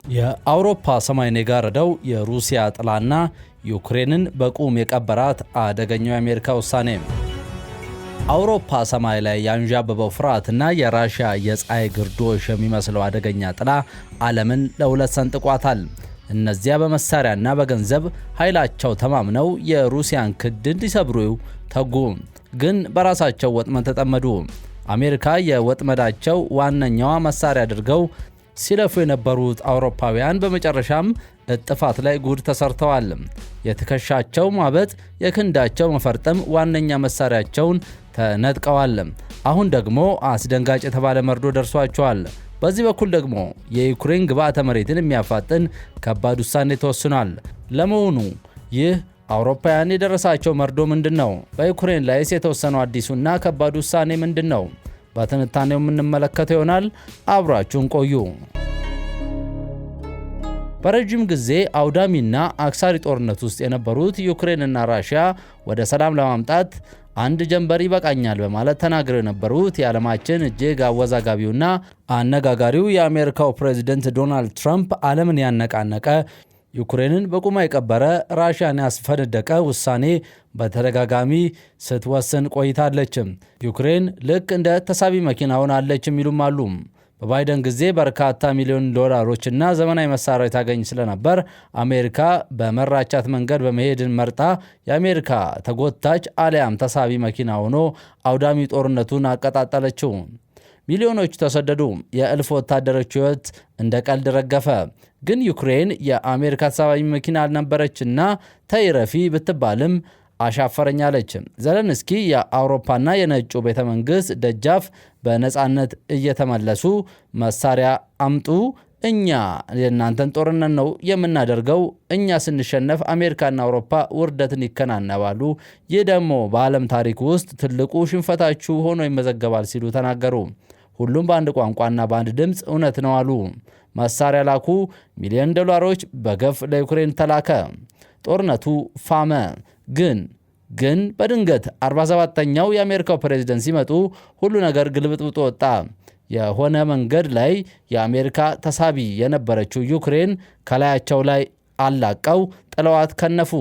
የአውሮፓ ሰማይን የጋረደው የሩሲያ ጥላና ዩክሬንን በቁም የቀበራት አደገኛው የአሜሪካ ውሳኔ። አውሮፓ ሰማይ ላይ ያንዣበበው ፍርሃትና የራሽያ የፀሐይ ግርዶሽ የሚመስለው አደገኛ ጥላ ዓለምን ለሁለት ሰንጥቋታል። እነዚያ በመሳሪያና በገንዘብ ኃይላቸው ተማምነው የሩሲያን ክንድ እንዲሰብሩ ተጉ፣ ግን በራሳቸው ወጥመድ ተጠመዱ። አሜሪካ የወጥመዳቸው ዋነኛዋ መሳሪያ አድርገው ሲለፉ የነበሩት አውሮፓውያን በመጨረሻም እጥፋት ላይ ጉድ ተሰርተዋል። የትከሻቸው ማበጥ፣ የክንዳቸው መፈርጠም ዋነኛ መሳሪያቸውን ተነጥቀዋል። አሁን ደግሞ አስደንጋጭ የተባለ መርዶ ደርሷቸዋል። በዚህ በኩል ደግሞ የዩክሬን ግብዓተ መሬትን የሚያፋጥን ከባድ ውሳኔ ተወስኗል። ለመሆኑ ይህ አውሮፓውያን የደረሳቸው መርዶ ምንድን ነው? በዩክሬን ላይስ የተወሰነው አዲሱና ከባድ ውሳኔ ምንድን ነው? በትንታኔው የምንመለከተው ይሆናል። አብራችሁን ቆዩ። በረጅም ጊዜ አውዳሚና አክሳሪ ጦርነት ውስጥ የነበሩት ዩክሬንና ራሽያ ወደ ሰላም ለማምጣት አንድ ጀንበር ይበቃኛል በማለት ተናግረው የነበሩት የዓለማችን እጅግ አወዛጋቢውና አነጋጋሪው የአሜሪካው ፕሬዝደንት ዶናልድ ትራምፕ ዓለምን ያነቃነቀ፣ ዩክሬንን በቁማ የቀበረ፣ ራሽያን ያስፈነደቀ ውሳኔ በተደጋጋሚ ስትወስን ቆይታለች። ዩክሬን ልክ እንደ ተሳቢ መኪና ሆናለች የሚሉም አሉ። በባይደን ጊዜ በርካታ ሚሊዮን ዶላሮችና ዘመናዊ መሳሪያ ታገኝ ስለነበር አሜሪካ በመራቻት መንገድ በመሄድን መርጣ የአሜሪካ ተጎታች አሊያም ተሳቢ መኪና ሆኖ አውዳሚ ጦርነቱን አቀጣጠለችው። ሚሊዮኖች ተሰደዱ። የእልፍ ወታደሮች ሕይወት እንደ ቀልድ ረገፈ። ግን ዩክሬን የአሜሪካ ተሳቢ መኪና አልነበረችና ተይረፊ ብትባልም አሻፈረኛለች። ዘለንስኪ የአውሮፓና የነጩ ቤተ መንግሥት ደጃፍ በነፃነት እየተመለሱ መሳሪያ አምጡ፣ እኛ የእናንተን ጦርነት ነው የምናደርገው፣ እኛ ስንሸነፍ አሜሪካና አውሮፓ ውርደትን ይከናነባሉ፣ ይህ ደግሞ በዓለም ታሪክ ውስጥ ትልቁ ሽንፈታችሁ ሆኖ ይመዘገባል ሲሉ ተናገሩ። ሁሉም በአንድ ቋንቋና በአንድ ድምፅ እውነት ነው አሉ። መሳሪያ ላኩ። ሚሊዮን ዶላሮች በገፍ ለዩክሬን ተላከ። ጦርነቱ ፋመ። ግን በድንገት 47ኛው የአሜሪካው ፕሬዝደንት ሲመጡ ሁሉ ነገር ግልብጥብጦ ወጣ። የሆነ መንገድ ላይ የአሜሪካ ተሳቢ የነበረችው ዩክሬን ከላያቸው ላይ አላቀው ጥለዋት ከነፉ።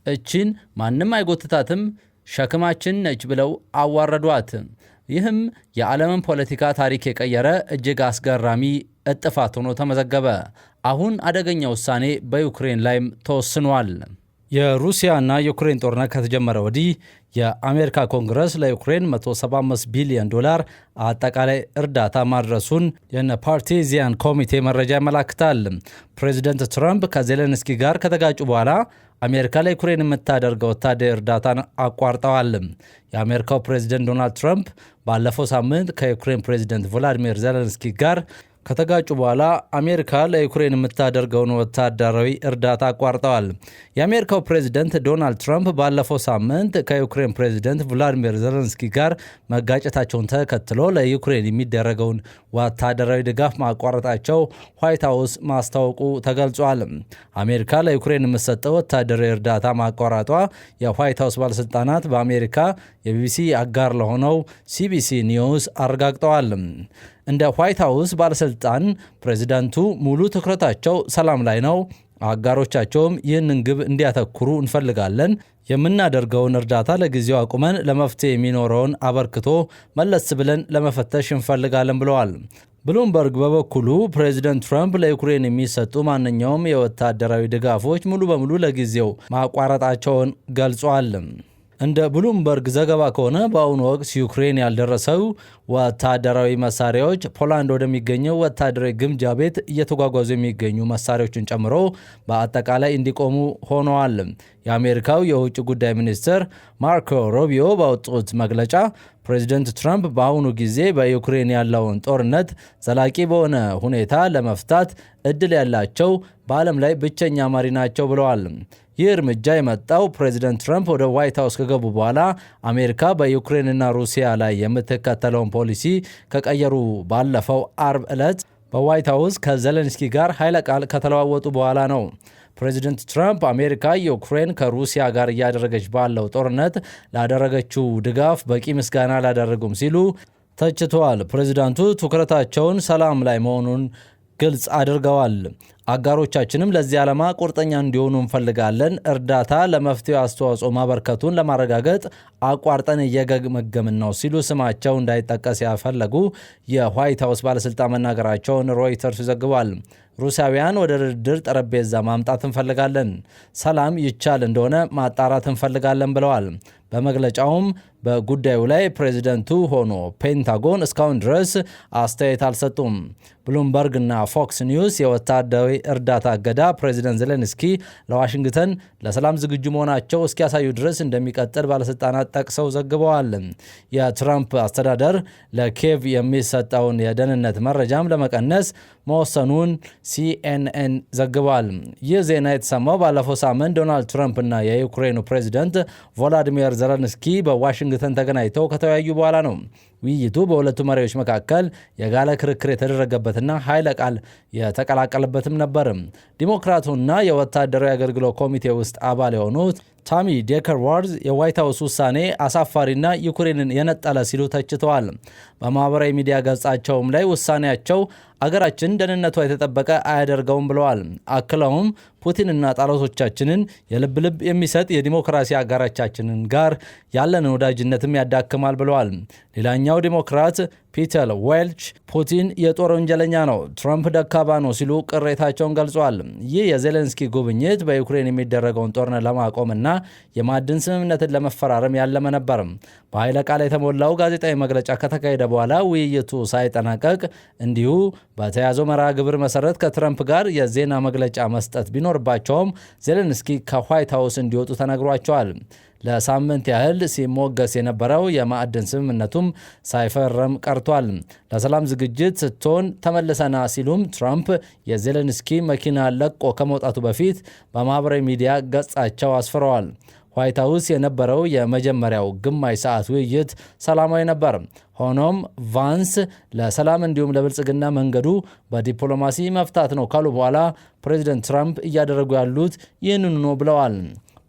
እቺን ማንም አይጎትታትም፣ ሸክማችን ነች ብለው አዋረዷት። ይህም የዓለምን ፖለቲካ ታሪክ የቀየረ እጅግ አስገራሚ እጥፋት ሆኖ ተመዘገበ። አሁን አደገኛ ውሳኔ በዩክሬን ላይም ተወስኗል። የሩሲያና ዩክሬን ጦርነት ከተጀመረ ወዲህ የአሜሪካ ኮንግረስ ለዩክሬን 175 ቢሊዮን ዶላር አጠቃላይ እርዳታ ማድረሱን የፓርቲዚያን ኮሚቴ መረጃ ያመላክታል። ፕሬዚደንት ትራምፕ ከዜሌንስኪ ጋር ከተጋጩ በኋላ አሜሪካ ለዩክሬን የምታደርገው ወታደራዊ እርዳታን አቋርጠዋል። የአሜሪካው ፕሬዚደንት ዶናልድ ትራምፕ ባለፈው ሳምንት ከዩክሬን ፕሬዚደንት ቮሎዲሚር ዜሌንስኪ ጋር ከተጋጩ በኋላ አሜሪካ ለዩክሬን የምታደርገውን ወታደራዊ እርዳታ አቋርጠዋል። የአሜሪካው ፕሬዝደንት ዶናልድ ትራምፕ ባለፈው ሳምንት ከዩክሬን ፕሬዝደንት ቮሎዲሚር ዜሌንስኪ ጋር መጋጨታቸውን ተከትሎ ለዩክሬን የሚደረገውን ወታደራዊ ድጋፍ ማቋረጣቸው ዋይት ሀውስ ማስታወቁ ተገልጿል። አሜሪካ ለዩክሬን የምትሰጠው ወታደራዊ እርዳታ ማቋረጧ የዋይት ሀውስ ባለሥልጣናት በአሜሪካ የቢቢሲ አጋር ለሆነው ሲቢሲ ኒውስ አረጋግጠዋል። እንደ ዋይት ሀውስ ባለሥልጣን ፕሬዚዳንቱ ሙሉ ትኩረታቸው ሰላም ላይ ነው፣ አጋሮቻቸውም ይህንን ግብ እንዲያተኩሩ እንፈልጋለን፣ የምናደርገውን እርዳታ ለጊዜው አቁመን ለመፍትሄ የሚኖረውን አበርክቶ መለስ ብለን ለመፈተሽ እንፈልጋለን ብለዋል። ብሉምበርግ በበኩሉ ፕሬዚደንት ትራምፕ ለዩክሬን የሚሰጡ ማንኛውም የወታደራዊ ድጋፎች ሙሉ በሙሉ ለጊዜው ማቋረጣቸውን ገልጿል። እንደ ብሉምበርግ ዘገባ ከሆነ በአሁኑ ወቅት ዩክሬን ያልደረሰው ወታደራዊ መሳሪያዎች ፖላንድ ወደሚገኘው ወታደራዊ ግምጃ ቤት እየተጓጓዙ የሚገኙ መሳሪያዎችን ጨምሮ በአጠቃላይ እንዲቆሙ ሆነዋል። የአሜሪካው የውጭ ጉዳይ ሚኒስትር ማርኮ ሩቢዮ ባወጡት መግለጫ ፕሬዚደንት ትራምፕ በአሁኑ ጊዜ በዩክሬን ያለውን ጦርነት ዘላቂ በሆነ ሁኔታ ለመፍታት እድል ያላቸው በዓለም ላይ ብቸኛ መሪ ናቸው ብለዋል። ይህ እርምጃ የመጣው ፕሬዚደንት ትራምፕ ወደ ዋይት ሀውስ ከገቡ በኋላ አሜሪካ በዩክሬንና ሩሲያ ላይ የምትከተለውን ፖሊሲ ከቀየሩ ባለፈው አርብ ዕለት በዋይት ሀውስ ከዜሌንስኪ ጋር ኃይለ ቃል ከተለዋወጡ በኋላ ነው። ፕሬዚደንት ትራምፕ አሜሪካ ዩክሬን ከሩሲያ ጋር እያደረገች ባለው ጦርነት ላደረገችው ድጋፍ በቂ ምስጋና አላደረጉም ሲሉ ተችተዋል። ፕሬዚዳንቱ ትኩረታቸውን ሰላም ላይ መሆኑን ግልጽ አድርገዋል። አጋሮቻችንም ለዚህ ዓላማ ቁርጠኛ እንዲሆኑ እንፈልጋለን። እርዳታ ለመፍትሄው አስተዋጽኦ ማበርከቱን ለማረጋገጥ አቋርጠን እየገመገምን ነው ሲሉ ስማቸው እንዳይጠቀስ ያፈለጉ የዋይት ሀውስ ባለስልጣን መናገራቸውን ሮይተርስ ዘግቧል። ሩሲያውያን ወደ ድርድር ጠረጴዛ ማምጣት እንፈልጋለን፣ ሰላም ይቻል እንደሆነ ማጣራት እንፈልጋለን ብለዋል። በመግለጫውም በጉዳዩ ላይ ፕሬዚደንቱ ሆኖ ፔንታጎን እስካሁን ድረስ አስተያየት አልሰጡም። ብሉምበርግ እና ፎክስ ኒውስ የወታደራዊ እርዳታ እገዳ ፕሬዚደንት ዜሌንስኪ ለዋሽንግተን ለሰላም ዝግጁ መሆናቸው እስኪያሳዩ ድረስ እንደሚቀጥል ባለስልጣናት ጠቅሰው ዘግበዋል። የትራምፕ አስተዳደር ለኪየቭ የሚሰጠውን የደህንነት መረጃም ለመቀነስ መወሰኑን ሲኤንኤን ዘግቧል። ይህ ዜና የተሰማው ባለፈው ሳምንት ዶናልድ ትራምፕ እና የዩክሬኑ ፕሬዚደንት ቮሎዲሚር ዜሌንስኪ በዋሽንግተን ተገናኝተው ከተወያዩ በኋላ ነው። ውይይቱ በሁለቱ መሪዎች መካከል የጋለ ክርክር የተደረገበትና ኃይለ ቃል የተቀላቀለበትም ነበር። ዲሞክራቱና የወታደራዊ አገልግሎት ኮሚቴ ውስጥ አባል የሆኑት ታሚ ዴከርዋርዝ የዋይት ሀውስ ውሳኔ አሳፋሪና ዩክሬንን የነጠለ ሲሉ ተችተዋል። በማህበራዊ ሚዲያ ገጻቸውም ላይ ውሳኔያቸው አገራችን ደህንነቷ የተጠበቀ አያደርገውም ብለዋል። አክለውም ፑቲንና ጠላቶቻችንን የልብ ልብ የሚሰጥ የዲሞክራሲ አጋራቻችንን ጋር ያለን ወዳጅነትም ያዳክማል ብለዋል። ሌላኛው ዲሞክራት ፒተር ዌልች ፑቲን የጦር ወንጀለኛ ነው፣ ትራምፕ ደካማ ነው ሲሉ ቅሬታቸውን ገልጸዋል። ይህ የዜሌንስኪ ጉብኝት በዩክሬን የሚደረገውን ጦርነት ለማቆምና የማዕድን ስምምነትን ለመፈራረም ያለመ ነበር። በኃይለ ቃል የተሞላው ጋዜጣዊ መግለጫ ከተካሄደ በኋላ ውይይቱ ሳይጠናቀቅ እንዲሁ በተያዘው መርሃ ግብር መሰረት ከትራምፕ ጋር የዜና መግለጫ መስጠት ቢኖርባቸውም ዜሌንስኪ ከዋይት ሀውስ እንዲወጡ ተነግሯቸዋል። ለሳምንት ያህል ሲሞገስ የነበረው የማዕድን ስምምነቱም ሳይፈረም ቀርቷል። ለሰላም ዝግጅት ስትሆን ተመልሰና ሲሉም ትራምፕ የዜሌንስኪ መኪና ለቆ ከመውጣቱ በፊት በማህበራዊ ሚዲያ ገጻቸው አስፍረዋል። ዋይት ሀውስ የነበረው የመጀመሪያው ግማሽ ሰዓት ውይይት ሰላማዊ ነበር። ሆኖም ቫንስ ለሰላም እንዲሁም ለብልጽግና መንገዱ በዲፕሎማሲ መፍታት ነው ካሉ በኋላ ፕሬዚደንት ትራምፕ እያደረጉ ያሉት ይህንኑ ነው ብለዋል።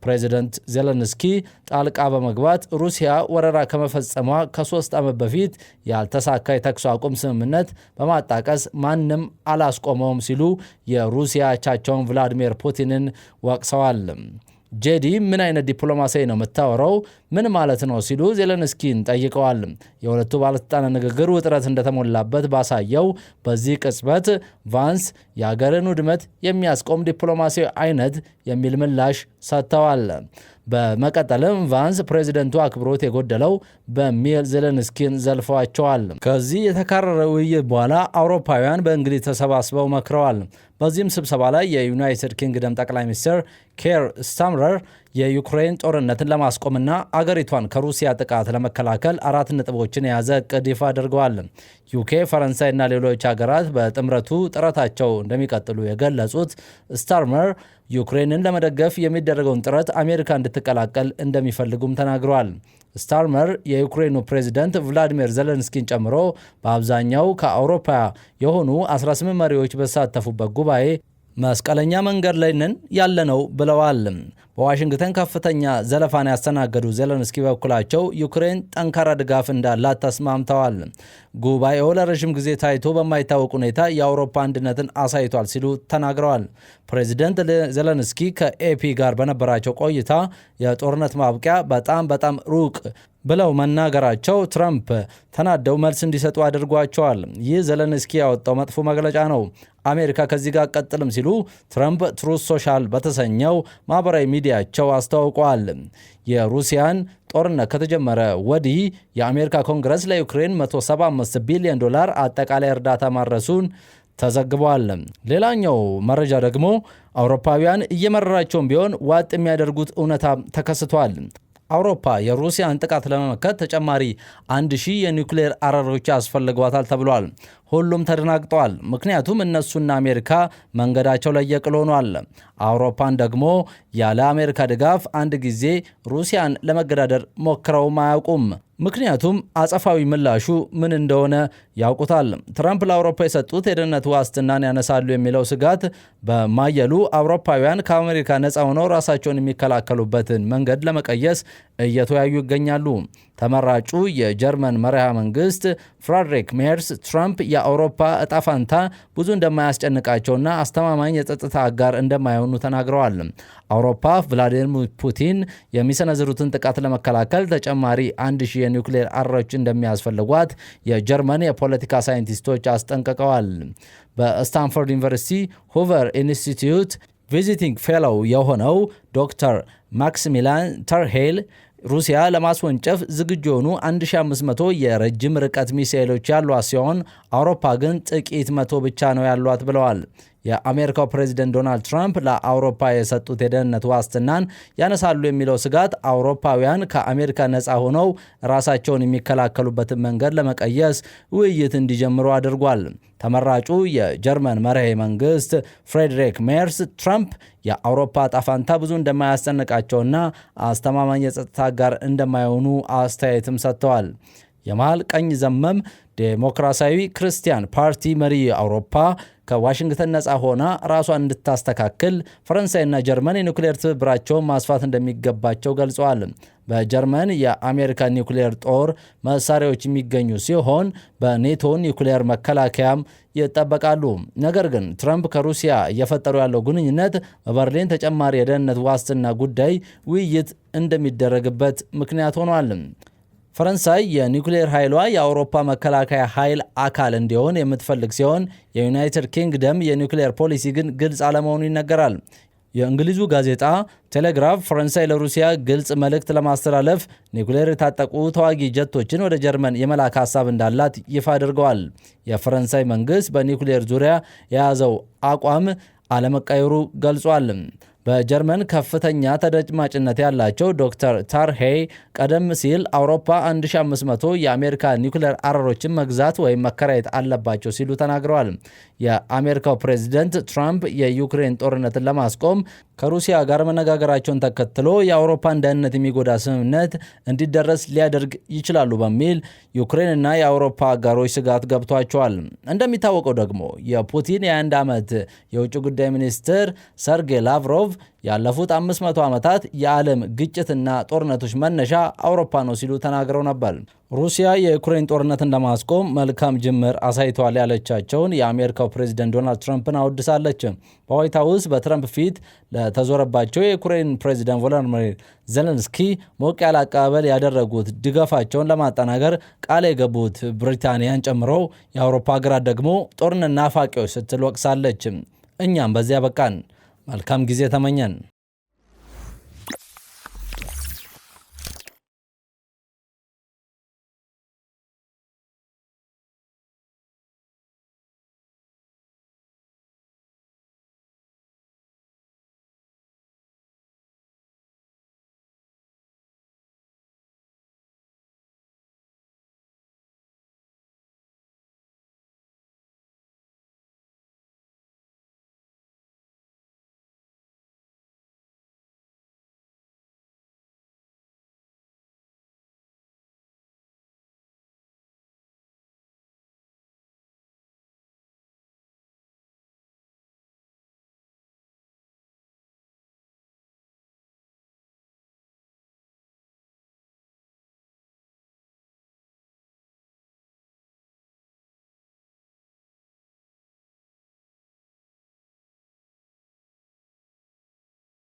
ፕሬዚደንት ዜሌንስኪ ጣልቃ በመግባት ሩሲያ ወረራ ከመፈጸሟ ከ3 ዓመት በፊት ያልተሳካ የተኩስ አቁም ስምምነት በማጣቀስ ማንም አላስቆመውም ሲሉ የሩሲያ አቻቸውን ቭላዲሚር ፑቲንን ወቅሰዋል። ጄዲ ምን አይነት ዲፕሎማሲያዊ ነው የምታወራው? ምን ማለት ነው ሲሉ ዜሌንስኪን ጠይቀዋል። የሁለቱ ባለስልጣናት ንግግር ውጥረት እንደተሞላበት ባሳየው በዚህ ቅጽበት ቫንስ የአገርን ውድመት የሚያስቆም ዲፕሎማሲያዊ አይነት የሚል ምላሽ ሰጥተዋል። በመቀጠልም ቫንስ ፕሬዚደንቱ አክብሮት የጎደለው በሚል ዜሌንስኪን ዘልፈዋቸዋል። ከዚህ የተካረረ ውይይት በኋላ አውሮፓውያን በእንግሊዝ ተሰባስበው መክረዋል። በዚህም ስብሰባ ላይ የዩናይትድ ኪንግደም ጠቅላይ ሚኒስትር ኬር ስታርመር የዩክሬን ጦርነትን ለማስቆምና አገሪቷን ከሩሲያ ጥቃት ለመከላከል 4 ነጥቦችን የያዘ እቅድ ይፋ አድርገዋል። ዩኬ፣ ፈረንሳይና ሌሎች ሀገራት በጥምረቱ ጥረታቸው እንደሚቀጥሉ የገለጹት ስታርመር ዩክሬንን ለመደገፍ የሚደረገውን ጥረት አሜሪካ እንድትቀላቀል እንደሚፈልጉም ተናግረዋል። ስታርመር የዩክሬኑ ፕሬዚደንት ቭላዲሚር ዜሌንስኪን ጨምሮ በአብዛኛው ከአውሮፓ የሆኑ 18 መሪዎች በተሳተፉበት ጉባኤ መስቀለኛ መንገድ ላይ ነን ያለነው ብለዋል። በዋሽንግተን ከፍተኛ ዘለፋን ያስተናገዱ ዜሌንስኪ በኩላቸው ዩክሬን ጠንካራ ድጋፍ እንዳላት ተስማምተዋል። ጉባኤው ለረዥም ጊዜ ታይቶ በማይታወቅ ሁኔታ የአውሮፓ አንድነትን አሳይቷል ሲሉ ተናግረዋል። ፕሬዚደንት ዜሌንስኪ ከኤፒ ጋር በነበራቸው ቆይታ የጦርነት ማብቂያ በጣም ሩቅ ብለው መናገራቸው ትራምፕ ተናደው መልስ እንዲሰጡ አድርጓቸዋል። ይህ ዜሌንስኪ ያወጣው መጥፎ መግለጫ ነው፣ አሜሪካ ከዚህ ጋር ቀጥልም ሲሉ ትራምፕ ትሩዝ ሶሻል በተሰኘው ማህበራዊ ሚዲያቸው አስታውቀዋል። የሩሲያን ጦርነት ከተጀመረ ወዲህ የአሜሪካ ኮንግረስ ለዩክሬን $175 ቢሊዮን አጠቃላይ እርዳታ ማድረሱን ተዘግቧል። ሌላኛው መረጃ ደግሞ አውሮፓውያን እየመረራቸውን ቢሆን ዋጥ የሚያደርጉት እውነታ ተከስቷል። አውሮፓ የሩሲያን ጥቃት ለመመከት ተጨማሪ 1000 የኒውክሌር አረሮች ያስፈልጓታል ተብሏል። ሁሉም ተደናግጠዋል። ምክንያቱም እነሱና አሜሪካ መንገዳቸው ለየቅል ሆኗል። አውሮፓን ደግሞ ያለ አሜሪካ ድጋፍ አንድ ጊዜ ሩሲያን ለመገዳደር ሞክረውም አያውቁም። ምክንያቱም አጸፋዊ ምላሹ ምን እንደሆነ ያውቁታል። ትራምፕ ለአውሮፓ የሰጡት የደህንነት ዋስትናን ያነሳሉ የሚለው ስጋት በማየሉ አውሮፓውያን ከአሜሪካ ነፃ ሆነው ራሳቸውን የሚከላከሉበትን መንገድ ለመቀየስ እየተወያዩ ይገኛሉ። ተመራጩ የጀርመን መራሄ መንግስት ፍሬድሪክ ሜርስ ትራምፕ የአውሮፓ እጣ ፈንታ ብዙ እንደማያስጨንቃቸውና አስተማማኝ የጸጥታ አጋር እንደማይሆኑ ተናግረዋል። አውሮፓ ቭላዲሚር ፑቲን የሚሰነዝሩትን ጥቃት ለመከላከል ተጨማሪ 1000 የኒውክሌር አረሮች እንደሚያስፈልጓት የጀርመን የፖለቲካ ሳይንቲስቶች አስጠንቅቀዋል። በስታንፎርድ ዩኒቨርሲቲ ሁቨር ኢንስቲትዩት ቪዚቲንግ ፌሎው የሆነው ዶክተር ማክሲሚሊያን ተርሄል ሩሲያ ለማስወንጨፍ ዝግጁ የሆኑ 1500 የረጅም ርቀት ሚሳኤሎች ያሏት ሲሆን አውሮፓ ግን ጥቂት 100 ብቻ ነው ያሏት ብለዋል። የአሜሪካው ፕሬዚደንት ዶናልድ ትራምፕ ለአውሮፓ የሰጡት የደህንነት ዋስትናን ያነሳሉ የሚለው ስጋት አውሮፓውያን ከአሜሪካ ነፃ ሆነው ራሳቸውን የሚከላከሉበትን መንገድ ለመቀየስ ውይይት እንዲጀምሩ አድርጓል። ተመራጩ የጀርመን መራሄ መንግስት ፍሬድሪክ ሜርስ ትራምፕ የአውሮፓ ዕጣ ፈንታ ብዙ እንደማያስጨንቃቸውና አስተማማኝ የጸጥታ አጋር እንደማይሆኑ አስተያየትም ሰጥተዋል። የመሃል ቀኝ ዘመም ዴሞክራሲያዊ ክርስቲያን ፓርቲ መሪ አውሮፓ ከዋሽንግተን ነፃ ሆና ራሷን እንድታስተካክል ፈረንሳይና ጀርመን የኒውክሌር ትብብራቸውን ማስፋት እንደሚገባቸው ገልጸዋል። በጀርመን የአሜሪካ ኒውክሌር ጦር መሳሪያዎች የሚገኙ ሲሆን በኔቶ ኒውክሌር መከላከያም ይጠበቃሉ። ነገር ግን ትራምፕ ከሩሲያ እየፈጠሩ ያለው ግንኙነት በበርሊን ተጨማሪ የደህንነት ዋስትና ጉዳይ ውይይት እንደሚደረግበት ምክንያት ሆኗል። ፈረንሳይ የኒውክሌር ኃይሏ የአውሮፓ መከላከያ ኃይል አካል እንዲሆን የምትፈልግ ሲሆን የዩናይትድ ኪንግደም የኒውክሌር ፖሊሲ ግን ግልጽ አለመሆኑ ይነገራል። የእንግሊዙ ጋዜጣ ቴሌግራፍ ፈረንሳይ ለሩሲያ ግልጽ መልእክት ለማስተላለፍ ኒውክሌር የታጠቁ ተዋጊ ጀቶችን ወደ ጀርመን የመላክ ሀሳብ እንዳላት ይፋ አድርገዋል። የፈረንሳይ መንግስት በኒውክሌር ዙሪያ የያዘው አቋም አለመቀየሩ ገልጿል። በጀርመን ከፍተኛ ተደማጭነት ያላቸው ዶክተር ታርሄይ ቀደም ሲል አውሮፓ 1500 የአሜሪካ ኒውክሌር አረሮችን መግዛት ወይም መከራየት አለባቸው ሲሉ ተናግረዋል። የአሜሪካው ፕሬዚደንት ትራምፕ የዩክሬን ጦርነትን ለማስቆም ከሩሲያ ጋር መነጋገራቸውን ተከትሎ የአውሮፓን ደህንነት የሚጎዳ ስምምነት እንዲደረስ ሊያደርግ ይችላሉ በሚል ዩክሬንና የአውሮፓ አጋሮች ስጋት ገብቷቸዋል። እንደሚታወቀው ደግሞ የፑቲን የ1 ዓመት የውጭ ጉዳይ ሚኒስትር ሰርጌይ ላቭሮቭ ያለፉት 500 ዓመታት የዓለም ግጭትና ጦርነቶች መነሻ አውሮፓ ነው ሲሉ ተናግረው ነበር። ሩሲያ የዩክሬን ጦርነትን ለማስቆም መልካም ጅምር አሳይተዋል ያለቻቸውን የአሜሪካው ፕሬዚደንት ዶናልድ ትራምፕን አወድሳለች። በዋይት ሀውስ በትራምፕ ፊት ለተዞረባቸው የዩክሬን ፕሬዚደንት ቮሎዲሚር ዜሌንስኪ ሞቅ ያለ አቀባበል ያደረጉት ድጋፋቸውን ለማጠናከር ቃል የገቡት ብሪታንያን ጨምሮ የአውሮፓ ሀገራት ደግሞ ጦርነት ናፋቂዎች ስትል ወቅሳለች። እኛም በዚያ በቃን። መልካም ጊዜ ተመኘን።